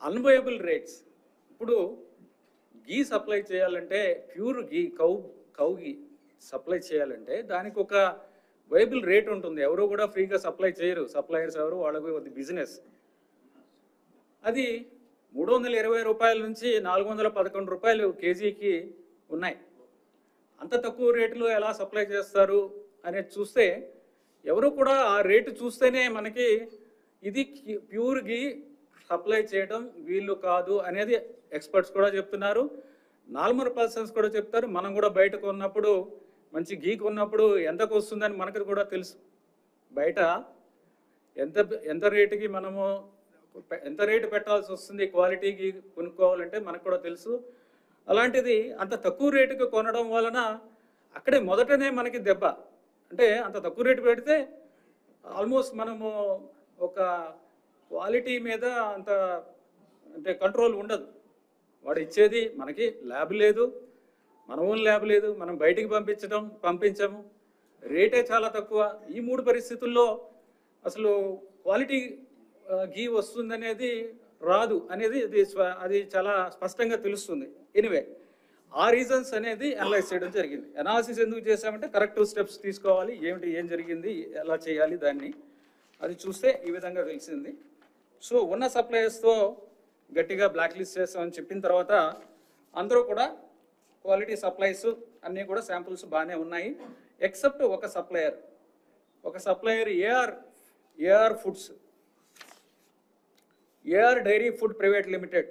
Unviable rates. ఇప్పుడు గీ supply చేయాలంటే, pure గీ cow గీ supply చేయాలంటే దానికి ఒక వైబుల్ రేట్ ఉంటుంది. ఎవరు కూడా ఫ్రీగా సప్లై చేయరు. సప్లయర్స్ ఎవరు, వాళ్ళకి బిజినెస్. అది 320 రూపాయల నుంచి 411 రూపాయలు కేజీకి ఉన్నాయి. అంత తక్కువ రేటులో ఎలా సప్లై చేస్తారు అనేది చూస్తే, ఎవరు కూడా ఆ రేటు చూస్తేనే మనకి ఇది ప్యూర్ గీ సప్లై చేయడం వీళ్ళు కాదు అనేది ఎక్స్పర్ట్స్ కూడా చెప్తున్నారు. నార్మల్ పర్సన్స్ కూడా చెప్తారు. మనం కూడా బయట కొన్నప్పుడు, మంచి గీ కొన్నప్పుడు ఎంతకు వస్తుందని మనకు కూడా తెలుసు. బయట ఎంత రేటుకి మనము ఎంత రేటు పెట్టాల్సి వస్తుంది క్వాలిటీకి కొనుక్కోవాలంటే మనకు కూడా తెలుసు. అలాంటిది అంత తక్కువ రేటుకి కొనడం వలన అక్కడే మొదటనే మనకి దెబ్బ. అంటే అంత తక్కువ రేటు పెడితే ఆల్మోస్ట్ మనము ఒక క్వాలిటీ మీద అంత అంటే కంట్రోల్ ఉండదు. వాడు ఇచ్చేది మనకి ల్యాబ్ లేదు, మన ఓన్ ల్యాబ్ లేదు, మనం బయటికి పంపించము, రేటే చాలా తక్కువ. ఈ 3 పరిస్థితుల్లో అసలు క్వాలిటీ గీ వస్తుందనేది రాదు అనేది అది చాలా స్పష్టంగా తెలుస్తుంది. ఎనివే, ఆ రీజన్స్ అనేది అనలైజ్ చేయడం జరిగింది. అనాలిసిస్ ఎందుకు చేసామంటే కరెక్టివ్ స్టెప్స్ తీసుకోవాలి, ఏం జరిగింది, ఎలా చేయాలి దాన్ని, అది చూస్తే ఈ విధంగా తెలిసింది. సో ఉన్న సప్లయర్స్తో గట్టిగా బ్లాక్ లిస్ట్ చేస్తామని చెప్పిన తర్వాత అందరూ కూడా క్వాలిటీ సప్లైస్ అన్నీ కూడా శాంపుల్స్ బాగానే ఉన్నాయి. ఎక్సెప్ట్ ఒక supplier AR dairy food private limited